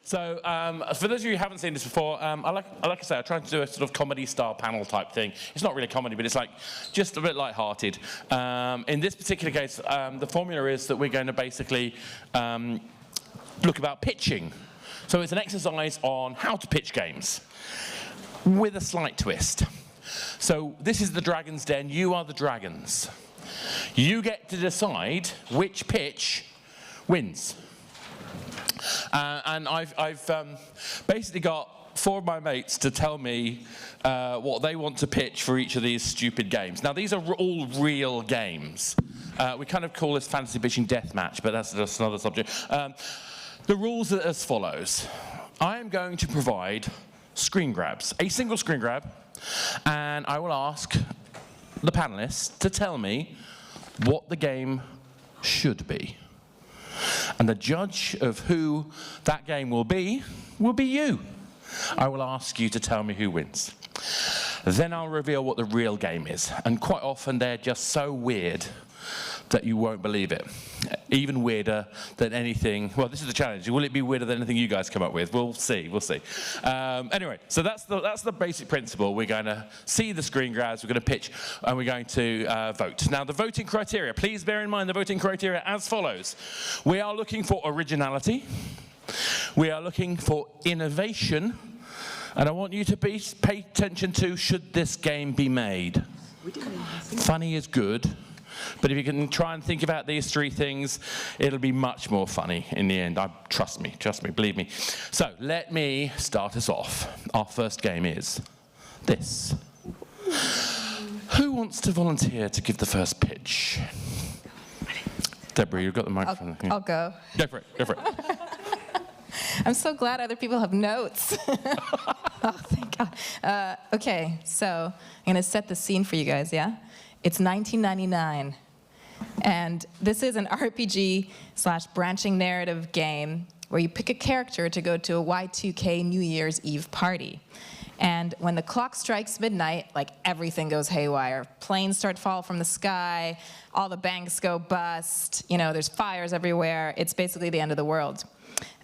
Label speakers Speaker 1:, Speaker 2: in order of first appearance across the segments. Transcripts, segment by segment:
Speaker 1: So, for those of you who haven't seen this before, like I say, I tried to do a sort of comedy-style panel type thing. It's not really comedy, but it's like just a bit light-hearted. In this particular case, the formula is that we're going to basically look about pitching. So it's an exercise on how to pitch games with a slight twist. So this is the Dragon's Den. You are the dragons. You get to decide which pitch wins. And I've basically got 4 of my mates to tell me what they want to pitch for each of these stupid games. Now, these are all real games. We kind of call this fantasy pitching deathmatch, but that's just another subject. The rules are as follows. I am going to provide screen grabs, a single screen grab, and I will ask the panelists to tell me what the game should be. And the judge of who that game will be you. I will ask you to tell me who wins. Then I'll reveal what the real game is. And quite often they're just so weird that you won't believe it. Even weirder than anything. Well, this is the challenge. Will it be weirder than anything you guys come up with? We'll see. We'll see. Anyway, so that's the basic principle. We're going to see the screen grabs. We're going to pitch, and we're going to vote. Now, the voting criteria. Please bear in mind the voting criteria as follows. We are looking for originality. We are looking for innovation. And I want you to pay attention to, should this game be made? Funny is good. But if you can try and think about these 3 things, it'll be much more funny in the end. Trust me, believe me. So let me start us off. Our first game is this. Who wants to volunteer to give the first pitch? Deborah, you've got the microphone.
Speaker 2: I'll go.
Speaker 1: Go for it.
Speaker 2: I'm so glad other people have notes. Oh, thank God. Okay, so I'm going to set the scene for you guys, yeah? It's 1999, and this is an RPG/branching narrative game where you pick a character to go to a Y2K New Year's Eve party. And when the clock strikes midnight, like, everything goes haywire. Planes start to fall from the sky, all the banks go bust, there's fires everywhere. It's basically the end of the world.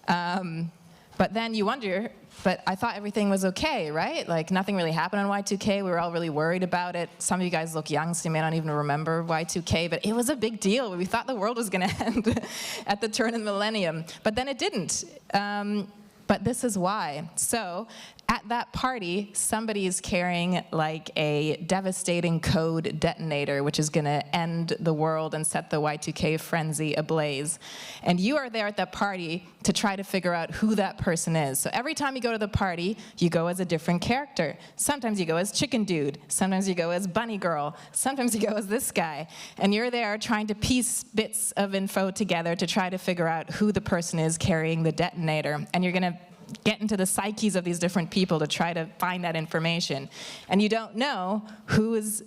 Speaker 2: But then you wonder, but I thought everything was okay, right? Like, nothing really happened on Y2K. We were all really worried about it. Some of you guys look young, so you may not even remember Y2K, but it was a big deal. We thought the world was going to end at the turn of the millennium. But then it didn't. But this is why. So at that party, somebody is carrying like a devastating code detonator, which is going to end the world and set the Y2K frenzy ablaze. And you are there at that party to try to figure out who that person is. So every time you go to the party, you go as a different character. Sometimes you go as Chicken Dude. Sometimes you go as Bunny Girl. Sometimes you go as this guy. And you're there trying to piece bits of info together to try to figure out who the person is carrying the detonator. And you're going to get into the psyches of these different people to try to find that information. And you don't know who is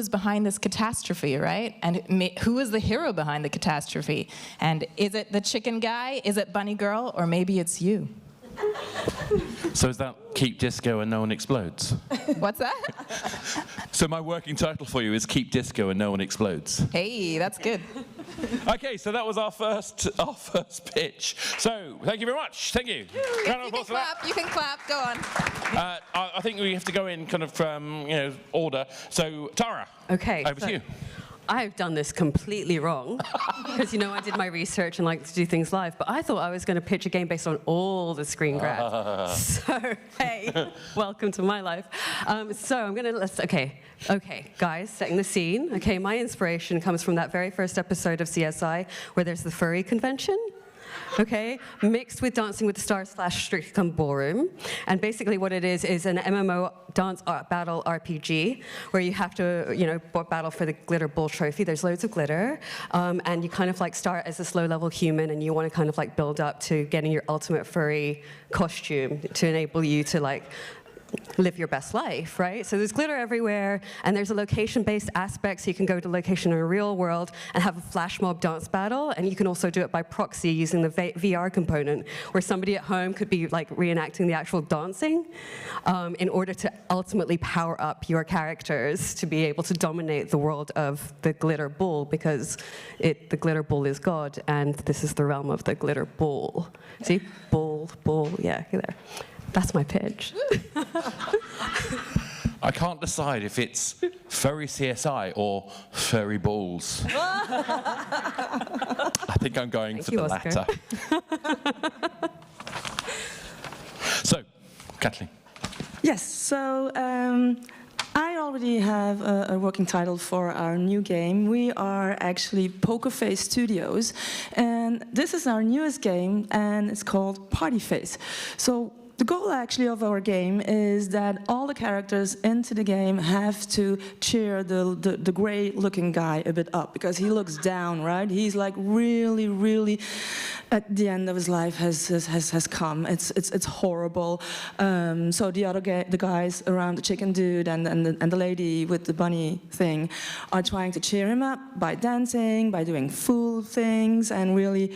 Speaker 2: behind this catastrophe, right? And who is the hero behind the catastrophe? And is it the chicken guy? Is it Bunny Girl? Or maybe it's you?
Speaker 1: So is that Keep Disco and No One Explodes?
Speaker 2: What's that?
Speaker 1: So my working title for you is Keep Disco and No One Explodes.
Speaker 2: Hey, that's good.
Speaker 1: Okay, so that was our first pitch. So thank you very much. Thank you.
Speaker 2: You can clap. Go on.
Speaker 1: I think we have to go in kind of order. So Tara,
Speaker 3: okay,
Speaker 1: over to you.
Speaker 3: I've done this completely wrong because, I did my research and like to do things live, but I thought I was going to pitch a game based on all the screen grabs. So, hey, welcome to my life. So I'm going to, okay, guys, setting the scene. Okay, my inspiration comes from that very first episode of CSI where there's the furry convention. Okay, mixed with Dancing with the Stars / Strictly Come Ballroom. And basically what it is an MMO dance battle RPG where you have to, battle for the glitter ball trophy. There's loads of glitter. And you kind of like start as this low-level human and you want to kind of like build up to getting your ultimate furry costume to enable you to like live your best life, right? So there's glitter everywhere, and there's a location-based aspect, so you can go to location in a real world and have a flash mob dance battle, and you can also do it by proxy using the VR component, where somebody at home could be like reenacting the actual dancing in order to ultimately power up your characters to be able to dominate the world of the glitter ball, because the glitter ball is God, and this is the realm of the glitter ball. See? Ball. ball, yeah, there. That's my pitch.
Speaker 1: I can't decide if it's furry CSI or furry balls. I think I'm going for the latter. So, Katleen.
Speaker 4: Yes, so I already have a working title for our new game. We are actually Poker Face Studios, and this is our newest game, and it's called Party Face. So the goal actually of our game is that all the characters into the game have to cheer the gray-looking guy a bit up, because he looks down, right? He's like really at the end of his life has come. It's horrible. So the guys around the chicken dude and the lady with the bunny thing are trying to cheer him up by dancing, by doing fool things, and really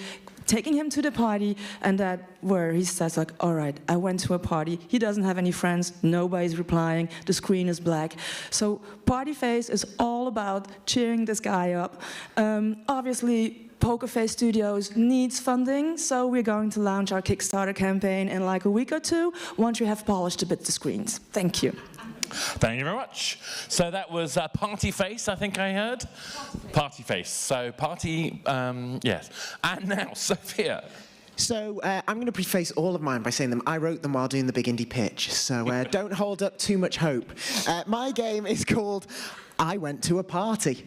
Speaker 4: taking him to the party, and that where he says like, all right, I went to a party, he doesn't have any friends, nobody's replying, the screen is black. So Party Face is all about cheering this guy up. Obviously, Poker Face Studios needs funding, so we're going to launch our Kickstarter campaign in like a week or two, once we have polished a bit the screens. Thank you.
Speaker 1: Thank you very much. So that was Party Face, I think I heard. Party Face. So party, yes. And now, Sophia.
Speaker 5: So I'm going to preface all of mine by saying them. I wrote them while doing the big indie pitch, so don't hold up too much hope. My game is called I Went to a Party.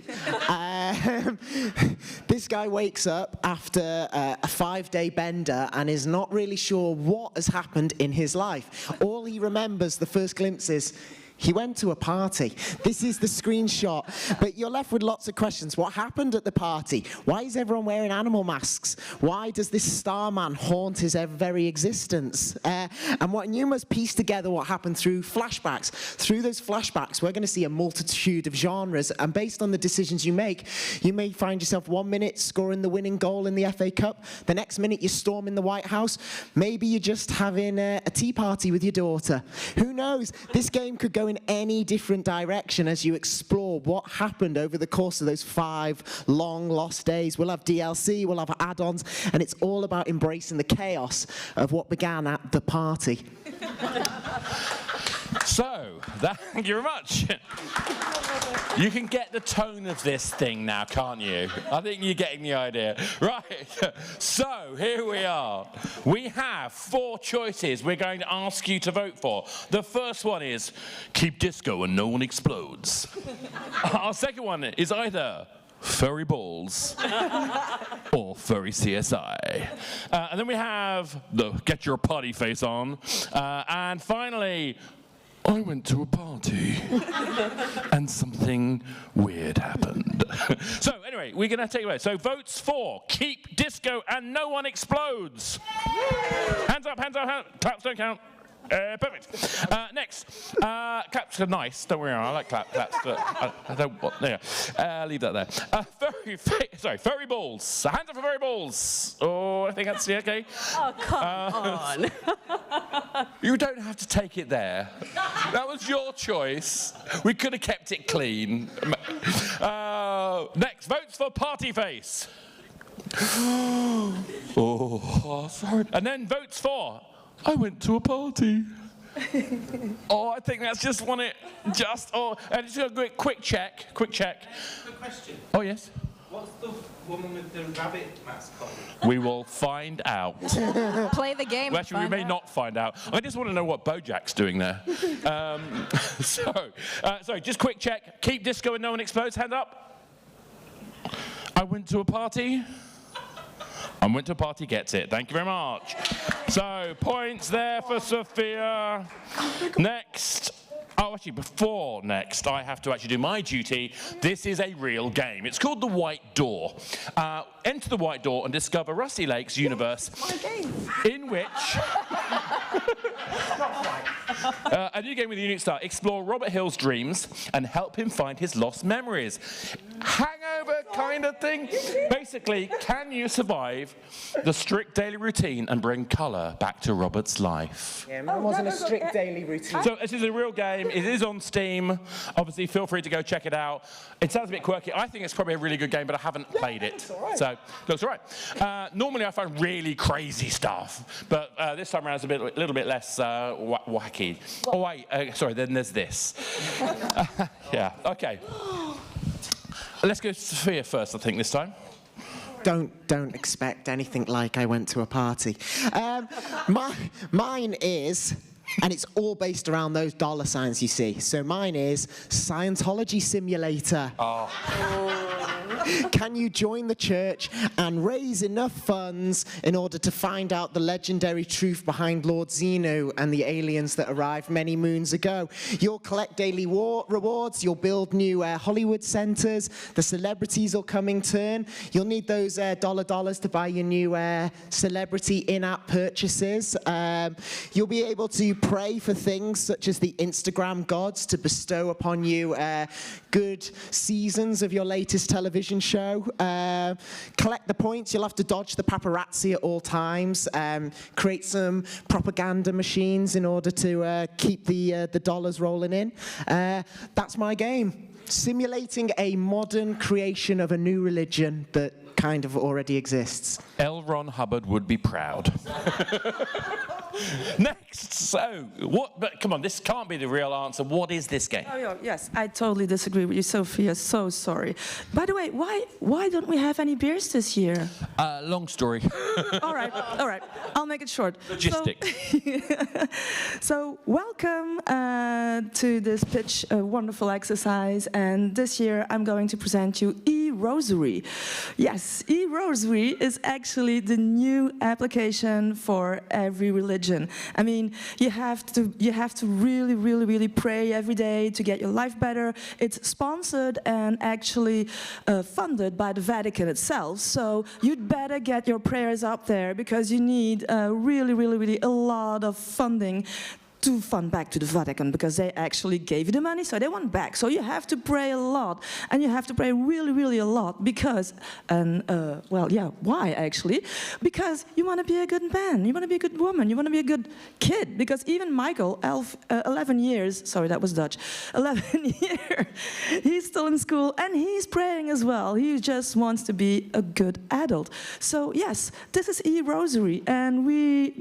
Speaker 5: This guy wakes up after a 5-day bender and is not really sure what has happened in his life. All he remembers, the first glimpse, is he went to a party. This is the screenshot, but you're left with lots of questions. What happened at the party? Why is everyone wearing animal masks? Why does this starman haunt his very existence? And you must piece together what happened through flashbacks. Through those flashbacks, we're going to see a multitude of genres, and based on the decisions you make, you may find yourself 1 minute scoring the winning goal in the FA Cup, the next minute you're storming the White House, maybe you're just having a tea party with your daughter. Who knows? This game could go in any different direction as you explore what happened over the course of those 5 long lost days. We'll have DLC, we'll have add-ons, and it's all about embracing the chaos of what began at the party.
Speaker 1: So, thank you very much. You can get the tone of this thing now, can't you? I think you're getting the idea. Right, so here we are. We have 4 choices we're going to ask you to vote for. The first one is keep disco and no one explodes. Our second one is either furry balls or furry CSI. And then we have the get your party face on. And finally, I went to a party and something weird happened. So anyway, we're going to take a vote. So votes for keep disco and no one explodes. Hands up, hands up, hands up. Claps don't count. Perfect. Next, claps are nice. Don't worry, I like claps, but I don't want. There, leave that there. Furry balls. Hands up for furry balls. Oh, I think that's okay.
Speaker 3: Oh, come on.
Speaker 1: You don't have to take it there. That was your choice. We could have kept it clean. Next, votes for Party Face. Oh, sorry. And then votes for I went to a party. Oh, I think that's just one it. And just a quick check. Quick
Speaker 6: question.
Speaker 1: Oh, yes.
Speaker 6: What's the woman with the rabbit mask on?
Speaker 1: We will find out.
Speaker 2: Play the game.
Speaker 1: Well, actually, we may not find out. I just want to know what Bojack's doing there. So, just quick check. Keep disco and no one explodes. Hand up. I went to a party. I went to a party gets it. Thank you very much. So, points there for Sophia. Next. Oh, actually, before next, I have to actually do my duty. This is a real game. It's called The White Door. Enter the White Door and discover Rusty Lake's universe, in which a new game with a unique style. Explore Robert Hill's dreams and help him find his lost memories. Hang hangover kind of thing. Basically, can you survive the strict daily routine and bring colour back to Robert's life?
Speaker 5: Yeah, mine wasn't a strict daily routine.
Speaker 1: So this is a real game. It is on Steam. Obviously, feel free to go check it out. It sounds a bit quirky. I think it's probably a really good game, but I haven't played it. So, looks all right. Normally, I find really crazy stuff, but this time around it's a little bit less wacky. Oh, wait, sorry, then there's this. Yeah, okay. Let's go to Sophia first, I think, this time.
Speaker 5: Don't expect anything like I went to a party. Mine is, and it's all based around those dollar signs you see. So mine is Scientology Simulator. Can you join the church and raise enough funds in order to find out the legendary truth behind Lord Xenu and the aliens that arrived many moons ago? You'll collect daily rewards, you'll build new Hollywood centers, the celebrities will come in turn. You'll need those dollars to buy your new celebrity in-app purchases. You'll be able to pray for things such as the Instagram gods to bestow upon you good seasons of your latest television show. Collect the points. You'll have to dodge the paparazzi at all times. Create some propaganda machines in order to keep the dollars rolling in. That's my game. Simulating a modern creation of a new religion that kind of already exists.
Speaker 1: L. Ron Hubbard would be proud. Next, so what? But come on, this can't be the real answer. What is this game?
Speaker 4: Oh, yes, I totally disagree with you, Sophia. So sorry. By the way, why don't we have any beers this year?
Speaker 1: Long story.
Speaker 4: All right. I'll make it short.
Speaker 1: Logistics.
Speaker 4: So welcome to this pitch wonderful exercise. And this year I'm going to present you e-rosary. Yes, e-rosary is actually the new application for every religion. I mean, you have to really pray every day to get your life better. It's sponsored and actually funded by the Vatican itself. So you'd better get your prayers up there because you need really a lot of funding to fund back to the Vatican because they actually gave you the money, so they want back. So you have to pray a lot, and you have to pray really a lot because, why actually? Because you want to be a good man, you want to be a good woman, you want to be a good kid. Because even Michael, 11 years, sorry, that was Dutch, 11 years, he's still in school and he's praying as well. He just wants to be a good adult. So yes, this is e-rosary, and we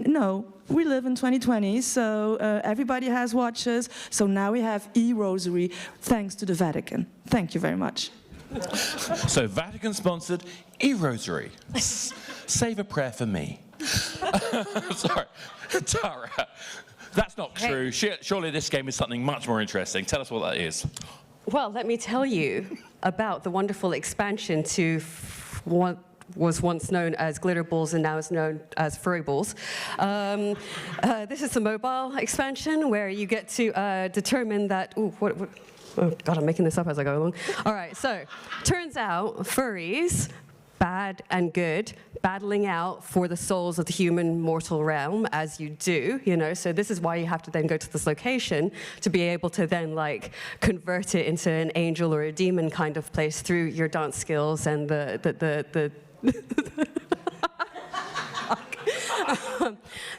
Speaker 4: live in 2020, so everybody has watches. So now we have e-rosary, thanks to the Vatican. Thank you very much.
Speaker 1: So Vatican-sponsored e-rosary. Save a prayer for me. Sorry, Tara. That's not true. Surely this game is something much more interesting. Tell us what that is.
Speaker 3: Well, let me tell you about the wonderful expansion to what was once known as glitter balls and now is known as furry balls. This is the mobile expansion where you get to determine that. Oh God, I'm making this up as I go along. All right, so turns out furries, bad and good, battling out for the souls of the human mortal realm, as you do, so this is why you have to then go to this location to be able to then convert it into an angel or a demon kind of place through your dance skills and the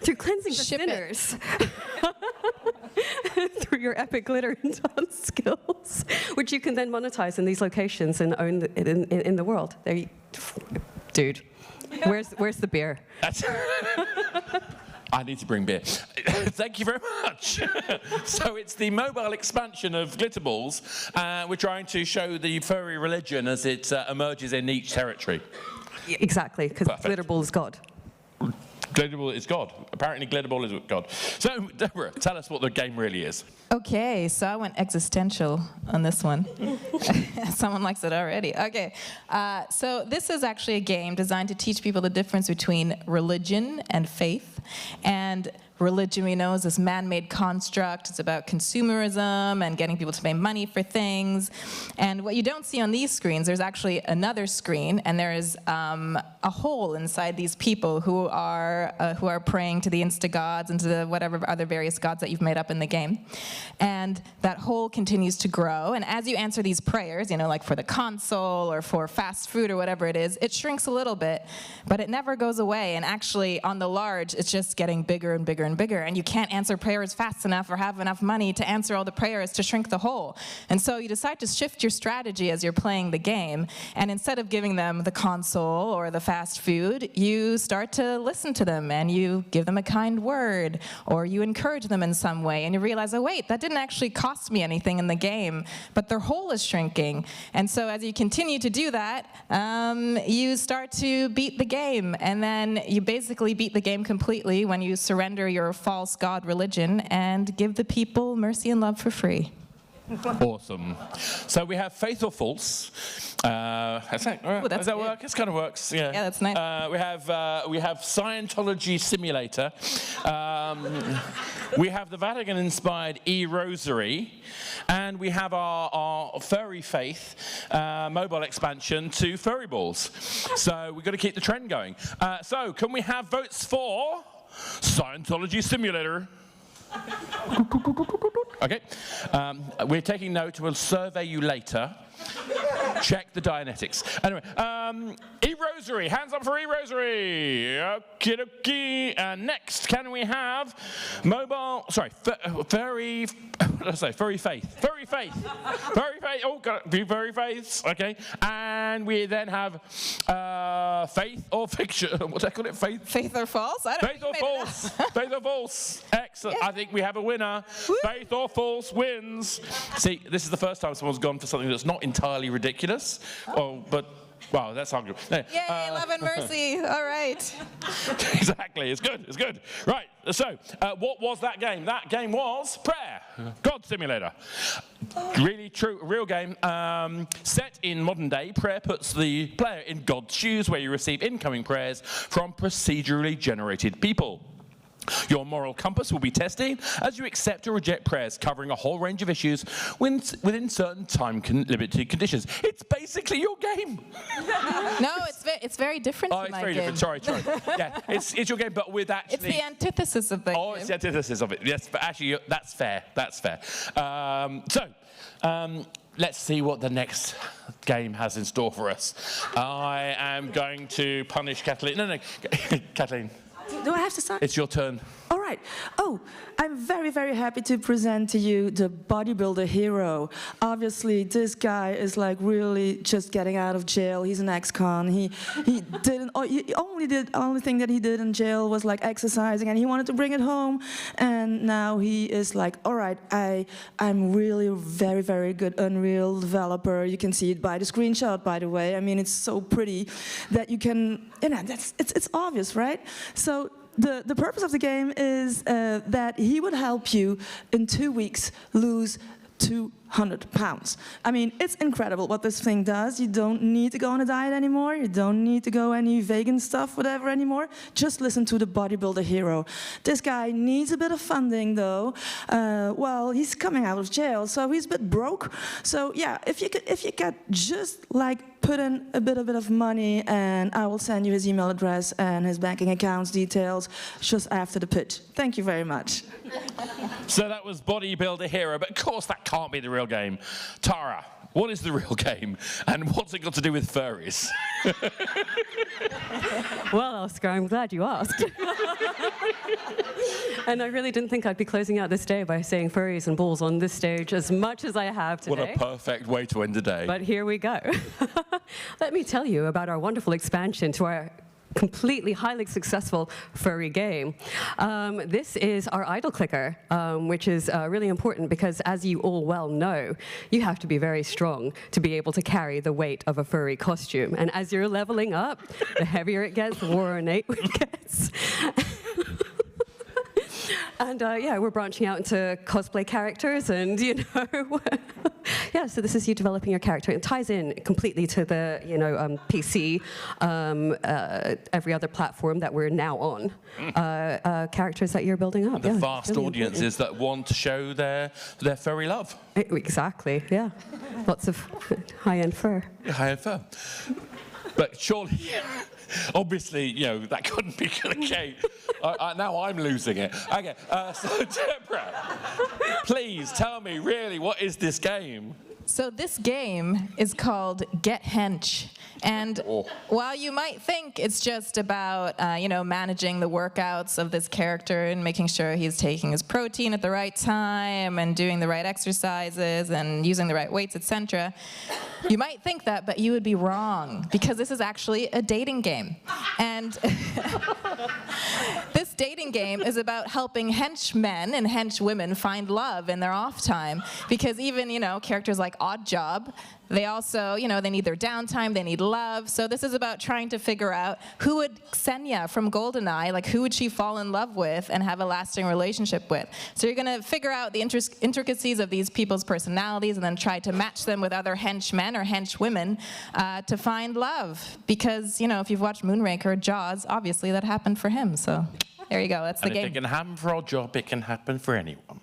Speaker 3: through cleansing the sinners. Through your epic glitter and dance skills, which you can then monetize in these locations and own in the world. Dude, where's the beer?
Speaker 1: I need to bring beer. Thank you very much. So it's the mobile expansion of Glitterballs. We're trying to show the furry religion as it emerges in each territory.
Speaker 3: Exactly, because Glitterball is God.
Speaker 1: Glitterball is God. Apparently Glitterball is God. So, Deborah, tell us what the game really is.
Speaker 2: Okay, so I went existential on this one. Someone likes it already. Okay, so this is actually a game designed to teach people the difference between religion and faith. And religion we know is this man-made construct. It's about consumerism and getting people to pay money for things. And what you don't see on these screens, there's actually another screen, and there is a hole inside these people who are praying to the insta-gods and to the whatever other various gods that you've made up in the game. And that hole continues to grow, and as you answer these prayers, you know, like for the console or for fast food or whatever it is, it shrinks a little bit, but it never goes away. And actually, on the large, it's just getting bigger and bigger and bigger, and you can't answer prayers fast enough or have enough money to answer all the prayers to shrink the hole. And so you decide to shift your strategy as you're playing the game, and instead of giving them the console or the fast food, you start to listen to them, and you give them a kind word, or you encourage them in some way, and you realize, oh wait, that didn't actually cost me anything in the game, but their hole is shrinking. And so as you continue to do that, you start to beat the game, and then you basically beat the game completely when you surrender your false god religion and give the people mercy and love for free.
Speaker 1: Awesome. So we have faith or false. Does that work? It kind of works. Yeah.
Speaker 2: Yeah, that's nice.
Speaker 1: We have Scientology Simulator. We have the Vatican-inspired e-rosary, and we have our furry faith mobile expansion to furry balls. So we've got to keep the trend going. So can we have votes for Scientology Simulator? Okay, we're taking note. We'll survey you later. Check the Dianetics. Anyway, e-rosary. Hands up for e-rosary. Okie dokie. And next, can we have furry faith. Furry faith. Furry faith. Oh, got it. Furry faiths. Okay. And we then have faith or fiction. What do I call it?
Speaker 2: Faith or false? I don't
Speaker 1: Faith or false. Faith or false. Excellent. Yeah. I think we have a winner. Woo. Faith or false wins. See, this is the first time someone's gone for something that's not entirely ridiculous. Oh, but wow, that's arguable.
Speaker 2: Yay, love and mercy. All right.
Speaker 1: Exactly. It's good. It's good. Right. So, what was that game? That game was Prayer, God Simulator. Really true, real game. Set in modern day, Prayer puts the player in God's shoes, where you receive incoming prayers from procedurally generated people. Your moral compass will be tested as you accept or reject prayers covering a whole range of issues within certain time-limited conditions. It's basically your game.
Speaker 2: No, it's very different
Speaker 1: from my game. It's very different. Sorry. Yeah, it's your game, but with actually...
Speaker 2: It's the antithesis of the game.
Speaker 1: Oh, it's the antithesis of it. Yes, but actually, that's fair. That's fair. Let's see what the next game has in store for us. I am going to punish Katleen. No, Katleen.
Speaker 4: Do I have to start?
Speaker 1: It's your turn.
Speaker 4: All right. Oh, I'm very, very happy to present to you the bodybuilder hero. Obviously, this guy is like really just getting out of jail. He's an ex-con. He only thing that he did in jail was like exercising, and he wanted to bring it home. And now he is like, all right, I'm really a very, very good Unreal developer. You can see it by the screenshot, by the way. I mean, it's so pretty that you can, it's obvious, right? So the purpose of the game is that he would help you in 2 weeks lose 200 pounds. I mean, it's incredible what this thing does. You don't need to go on a diet anymore. You don't need to go any vegan stuff, whatever anymore. Just listen to the bodybuilder hero. This guy needs a bit of funding, though. Well, he's coming out of jail, so he's a bit broke. So yeah, if you could just like put in a bit of money, and I will send you his email address and his banking accounts details just after the pitch. Thank you very much.
Speaker 1: So that was Bodybuilder Hero, but of course that can't be the real game. Tara, what is the real game, and what's it got to do with furries?
Speaker 3: Well, Oscar, I'm glad you asked. And I really didn't think I'd be closing out this day by saying furries and balls on this stage as much as I have today.
Speaker 1: What a perfect way to end the day.
Speaker 3: But here we go. Let me tell you about our wonderful expansion to our completely highly successful furry game. This is our idle clicker, which is really important because, as you all well know, you have to be very strong to be able to carry the weight of a furry costume. And as you're leveling up, the heavier it gets, the more ornate it gets. And yeah, we're branching out into cosplay characters and, Yeah, so this is you developing your character. It ties in completely to the, PC, every other platform that we're now on. Characters that you're building up.
Speaker 1: The
Speaker 3: yeah,
Speaker 1: vast
Speaker 3: really
Speaker 1: audiences that want to show their furry love.
Speaker 3: Exactly, yeah. Lots of high-end fur.
Speaker 1: Yeah, high-end fur. But surely, obviously, that couldn't be the case. Now I'm losing it. Okay, so Deborah, please tell me, really, what is this game?
Speaker 2: So this game is called Get Hench. And while you might think it's just about, managing the workouts of this character and making sure he's taking his protein at the right time and doing the right exercises and using the right weights, etc., you might think that, but you would be wrong, because this is actually a dating game. And this dating game is about helping henchmen and henchwomen find love in their off time, because even, characters like Oddjob, they also, they need their downtime, they need love. So this is about trying to figure out who would Xenia from GoldenEye, who would she fall in love with and have a lasting relationship with. So you're going to figure out the intricacies of these people's personalities and then try to match them with other henchmen or henchwomen to find love. Because, if you've watched Moonraker or Jaws, obviously that happened for him. So there you go, that's the game.
Speaker 1: If it can happen for Oddjob, it can happen for anyone.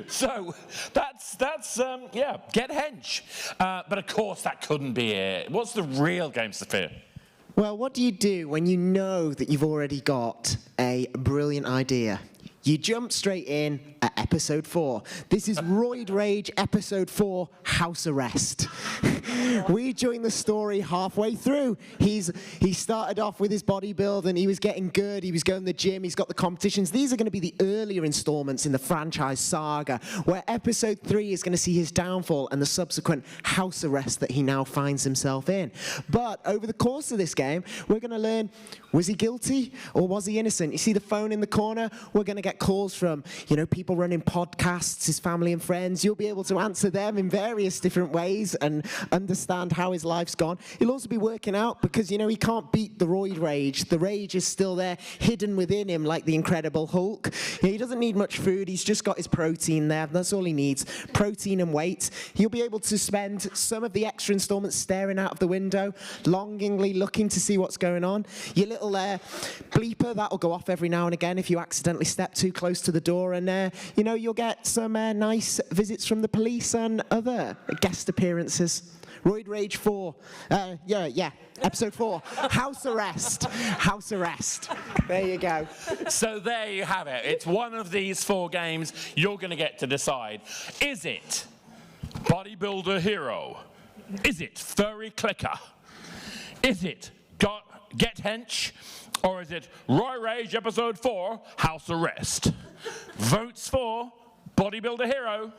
Speaker 1: So that's Get Hench. But of course that couldn't be it. What's the real game, Sophia?
Speaker 5: Well, what do you do when you know that you've already got a brilliant idea? You jump straight in at episode 4. This is Roid Rage episode 4, House Arrest. We joined the story halfway through. He started off with his bodybuild and he was getting good. He was going to the gym. He's got the competitions. These are going to be the earlier installments in the franchise saga, where episode 3 is going to see his downfall and the subsequent house arrest that he now finds himself in. But over the course of this game, we're going to learn, was he guilty or was he innocent? You see the phone in the corner? We're going to get calls from, people running podcasts, his family and friends. You'll be able to answer them in various different ways and understand how his life's gone. He'll also be working out because, he can't beat the roid rage. The rage is still there, hidden within him like the Incredible Hulk. He doesn't need much food. He's just got his protein there. That's all he needs, protein and weight. He'll be able to spend some of the extra installments staring out of the window, longingly looking to see what's going on. Your little bleeper, that'll go off every now and again if you accidentally step too close to the door, and you'll get some nice visits from the police and other guest appearances. Roid Rage 4, episode 4, House Arrest. House Arrest. There you go.
Speaker 1: So there you have it. It's one of these 4 games you're going to get to decide. Is it Bodybuilder Hero? Is it Furry Clicker? Is it Get Hench? Or is it Roid Rage episode 4, House Arrest? Votes for Bodybuilder Hero.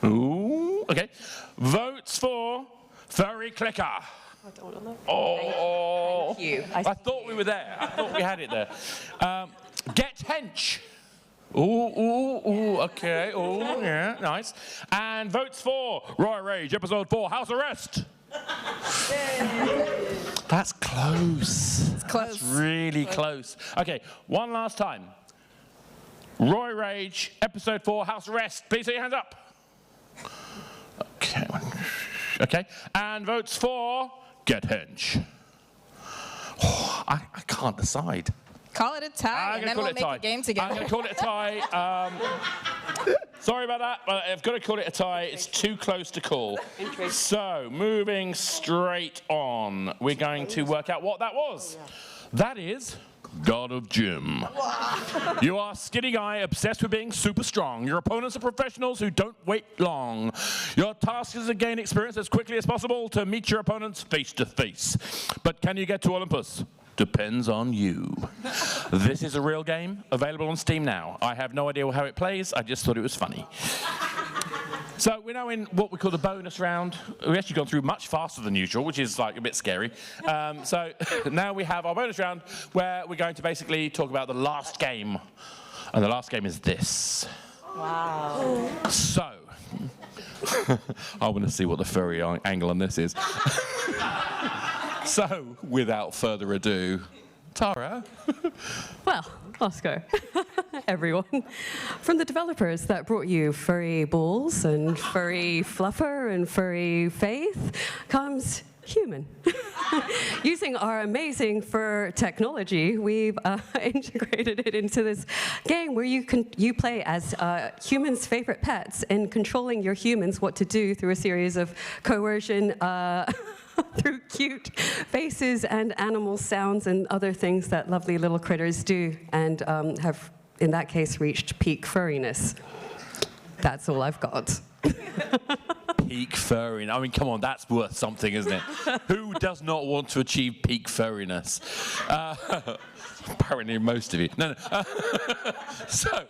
Speaker 1: Ooh, okay. Votes for Furry Clicker.
Speaker 3: I don't want to look.
Speaker 1: Oh,
Speaker 3: Thank you.
Speaker 1: I thought we were there. I thought we had it there. Get Hench. Ooh, okay. Ooh, yeah, nice. And votes for Roid Rage episode 4, House Arrest. That's close.
Speaker 2: It's close.
Speaker 1: That's really close. Okay, one last time. Roid Rage episode 4, House Arrest. Please put your hands up. Okay. And votes for Get Hench. Oh, I can't decide.
Speaker 2: Call it a tie, and then we'll make a game together.
Speaker 1: I'm going to call it a tie. Sorry about that, but I've got to call it a tie. It's too close to call. So, moving straight on, we're going to work out what that was. That is God of Gym. You are a skinny guy obsessed with being super strong. Your opponents are professionals who don't wait long. Your task is to gain experience as quickly as possible to meet your opponents face to face. But can you get to Olympus? Depends on you. This is a real game, available on Steam now. I have no idea how it plays, I just thought it was funny. So we're now in what we call the bonus round. We've actually gone through much faster than usual, which is a bit scary. So now we have our bonus round where we're going to basically talk about the last game. And the last game is this.
Speaker 3: Wow.
Speaker 1: So, I want to see what the furry angle on this is. So, without further ado, Tara?
Speaker 3: Well, Oscar, everyone. From the developers that brought you Furry Balls and Furry Fluffer and Furry Faith comes human. Using our amazing fur technology, we've integrated it into this game where you play as humans' favorite pets and controlling your humans what to do through a series of coercion through cute faces and animal sounds and other things that lovely little critters do and have, in that case, reached peak furriness. That's all I've got.
Speaker 1: Peak furriness. I mean, come on, that's worth something, isn't it? Who does not want to achieve peak furriness? Apparently most of you. No. So,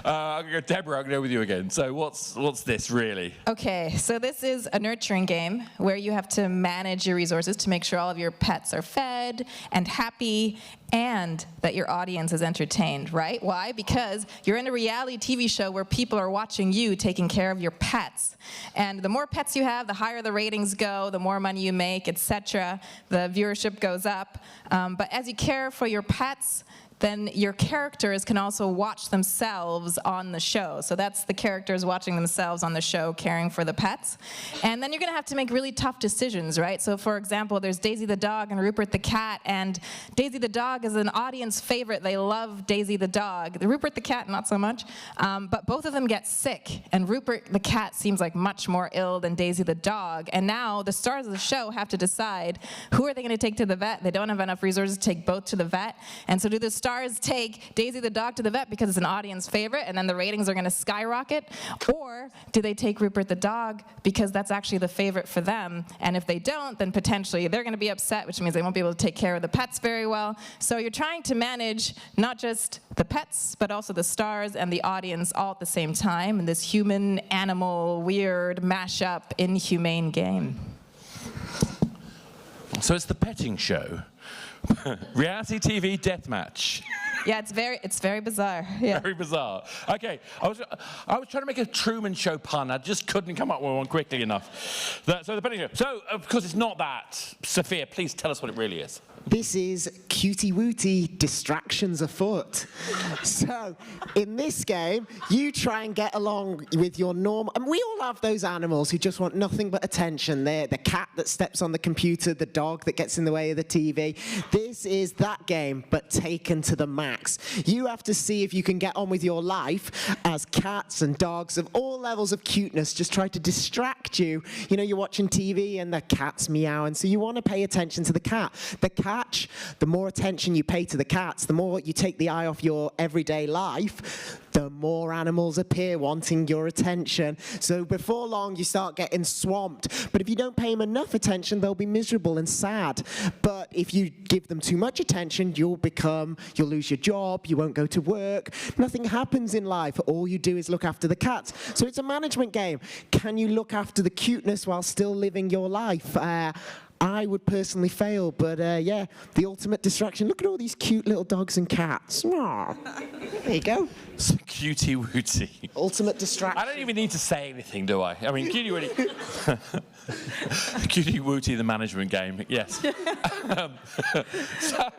Speaker 1: I'm going to go, Deborah, I'm going to go with you again. So what's this really?
Speaker 2: Okay, so this is a nurturing game where you have to manage your resources to make sure all of your pets are fed and happy and that your audience is entertained, right? Why? Because you're in a reality TV show where people are watching you taking care of your pets. And the more pets you have, the higher the ratings go, the more money you make, etc. The viewership goes up. But as you care for your pets, then your characters can also watch themselves on the show. So that's the characters watching themselves on the show, caring for the pets. And then you're going to have to make really tough decisions, right? So for example, there's Daisy the dog and Rupert the cat, and Daisy the dog is an audience favorite. They love Daisy the dog. Rupert the cat, not so much. But both of them get sick, and Rupert the cat seems like much more ill than Daisy the dog. And now the stars of the show have to decide who are they going to take to the vet. They don't have enough resources to take both to the vet. And so do the stars take Daisy the dog to the vet because it's an audience favorite and then the ratings are going to skyrocket? Or do they take Rupert the dog because that's actually the favorite for them? And if they don't, then potentially they're going to be upset, which means they won't be able to take care of the pets very well. So you're trying to manage not just the pets, but also the stars and the audience all at the same time in this human-animal, weird, mashup, inhumane game.
Speaker 1: So it's the petting show. Reality TV deathmatch.
Speaker 2: Yeah, it's very bizarre. Yeah.
Speaker 1: Very bizarre. Okay, I was trying to make a Truman Show pun. I just couldn't come up with one quickly enough. So the petting show. So of course it's not that. Sophia, please tell us what it really is.
Speaker 5: This is cutie wooty distractions afoot. So, in this game, you try and get along with your normal. And we all have those animals who just want nothing but attention. They're the cat that steps on the computer, the dog that gets in the way of the TV. This is that game, but taken to the max. You have to see if you can get on with your life as cats and dogs of all levels of cuteness just try to distract you. You know, you're watching TV and the cat's meowing, so you want to pay attention to the cat. The more attention you pay to the cats, the more you take the eye off your everyday life, the more animals appear wanting your attention. So before long, you start getting swamped. But if you don't pay them enough attention, they'll be miserable and sad. But if you give them too much attention, you'll lose your job, you won't go to work, nothing happens in life. All you do is look after the cats. So it's a management game. Can you look after the cuteness while still living your life? I would personally fail, but yeah, the ultimate distraction. Look at all these cute little dogs and cats. Aww. There you go.
Speaker 1: So cutie wooty.
Speaker 5: Ultimate distraction.
Speaker 1: I don't even need to say anything, do I? I mean, cutie wooty. Cutie wooty, the management game. Yes. So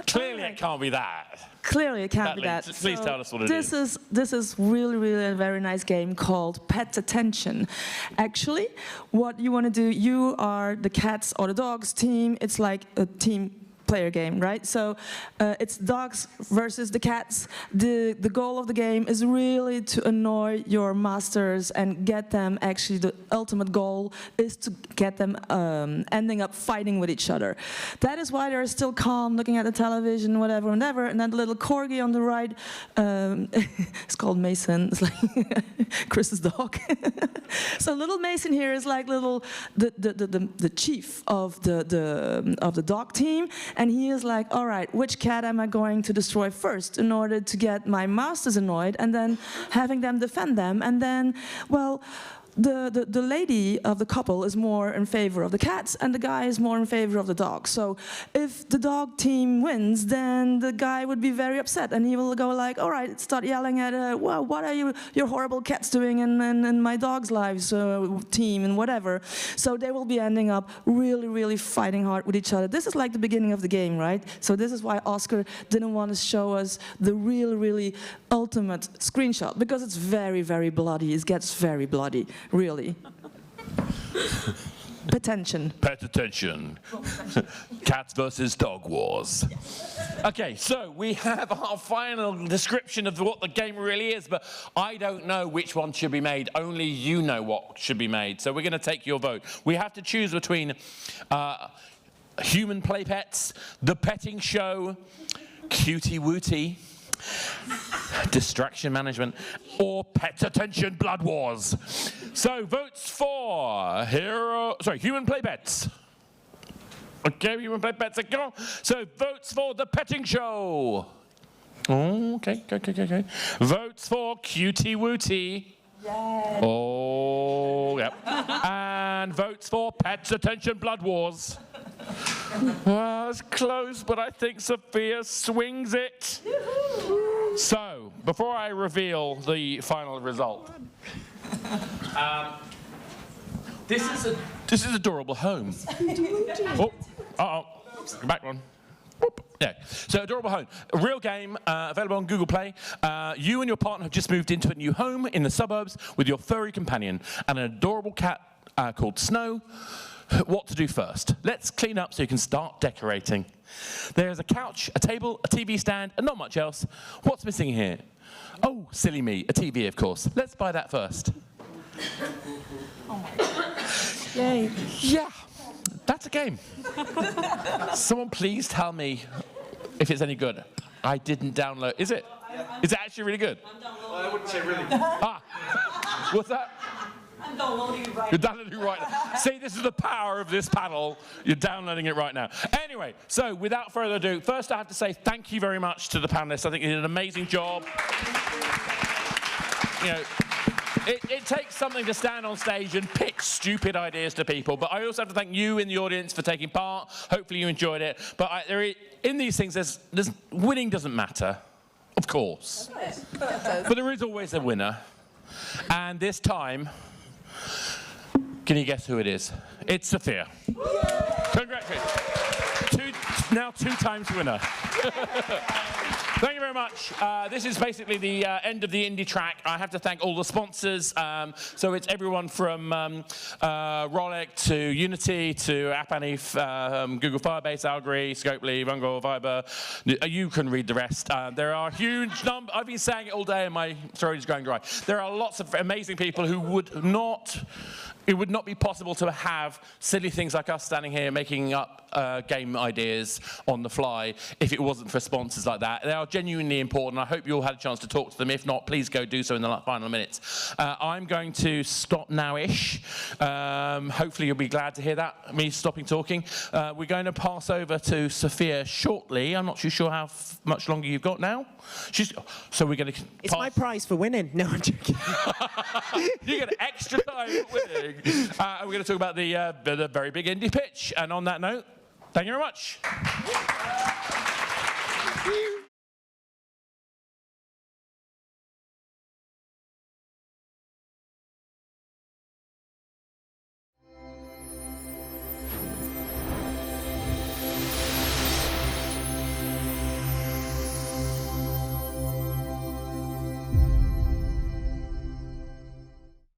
Speaker 1: clearly it can't be that.
Speaker 4: Clearly, it can't be
Speaker 1: Katleen,
Speaker 4: that.
Speaker 1: please tell us what it is.
Speaker 4: This is really a very nice game called Pet Attention. Actually, what you want to do, you are the cats or the dogs team. It's like a team player game, right? So it's dogs versus the cats. The goal of the game is really to annoy your masters and get them, actually the ultimate goal is to get them ending up fighting with each other. That is why they're still calm, looking at the television, whatever, and then the little corgi on the right, it's called Mason, it's like Chris's dog. So little Mason here is like the chief of the dog team. And he is like, all right, which cat am I going to destroy first in order to get my masters annoyed and then having them defend them? And then, well, the lady of the couple is more in favor of the cats, and the guy is more in favor of the dog. So if the dog team wins, then the guy would be very upset, and he will go like, all right, start yelling at, well, what are your horrible cats doing in my dog's lives team and whatever. So they will be ending up really, really fighting hard with each other. This is like the beginning of the game, right? So this is why Oscar didn't want to show us the really ultimate screenshot, because it's very, very bloody. It gets very bloody. Really. Pay attention.
Speaker 1: Pay attention. Cats versus dog wars. Okay, so we have our final description of what the game really is, but I don't know which one should be made. Only you know what should be made. So we're going to take your vote. We have to choose between human play pets, the petting show, cutie wootie, distraction management, or pet attention blood wars. So votes for human play pets. Okay, human play pets. So votes for the petting show. Oh, okay. Votes for cutie wootie. Yes. Oh, yep. And votes for pet attention blood wars. Well, it's close, but I think Sophia swings it. So, before I reveal the final result, this is Adorable Home. Go back one. Yeah. So, Adorable Home, a real game available on Google Play. You and your partner have just moved into a new home in the suburbs with your furry companion and an adorable cat called Snow. What to do first? Let's clean up so you can start decorating. There's a couch, a table, a TV stand, and not much else. What's missing here? Oh, silly me, a TV, of course. Let's buy that first.
Speaker 4: Oh my God. Yay.
Speaker 1: Yeah, that's a game. Someone please tell me if it's any good. I didn't download. Is it? Is it actually really good?
Speaker 6: Well, I wouldn't say really.
Speaker 1: What's that?
Speaker 7: I'm downloading it right now.
Speaker 1: You're downloading it right now. See, this is the power of this panel. You're downloading it right now. Anyway, so without further ado, first I have to say thank you very much to the panelists. I think you did an amazing job. You know, it takes something to stand on stage and pitch stupid ideas to people, but I also have to thank you in the audience for taking part. Hopefully you enjoyed it. But in these things, winning doesn't matter, of course. But there is always a winner. And this time, can you guess who it is? It's Sophia. Congratulations. Now two times winner. Thank you very much. This is basically the end of the indie track. I have to thank all the sponsors. So it's everyone from Rollick to Unity to AppAnif, Google Firebase, Aubrey, Scopely, Rungle, Viber. You can read the rest. There are huge numbers. I've been saying it all day and my throat is going dry. There are lots of amazing people who would not... It would not be possible to have silly things like us standing here making up game ideas on the fly if it wasn't for sponsors like that. They are genuinely important. I hope you all had a chance to talk to them. If not, please go do so in the final minutes. I'm going to stop now-ish. Hopefully you'll be glad to hear that, me stopping talking. We're going to pass over to Sophia shortly. I'm not too sure how much longer you've got now. So we're going to...
Speaker 5: It's my prize for winning. No, I'm joking.
Speaker 1: You get extra time for winning. We're going to talk about the very big indie pitch. And on that note, thank you very much.